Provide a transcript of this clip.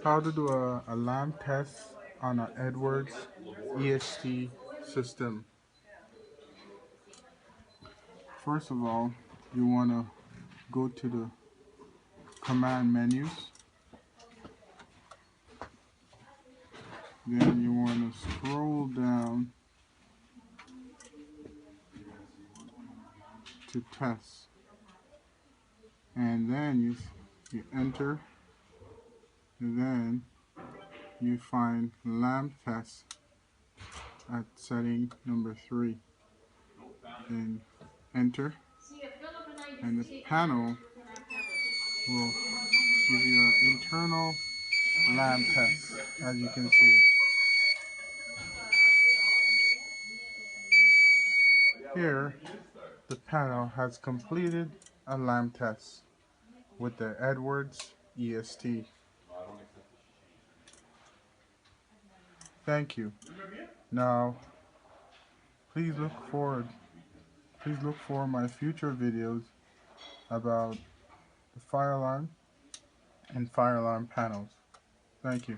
How to do a lamp test on an Edwards EST system. First of all, you want to go to the command menus. Then you want to scroll down to test. And then you enter, and then you find lamp test at setting number 3. Then enter, and the panel will give you an internal lamp test, as you can see. Here, the panel has completed a lamp test with the Edwards EST. Thank you. Now, please look for my future videos about the fire alarm and fire alarm panels. Thank you.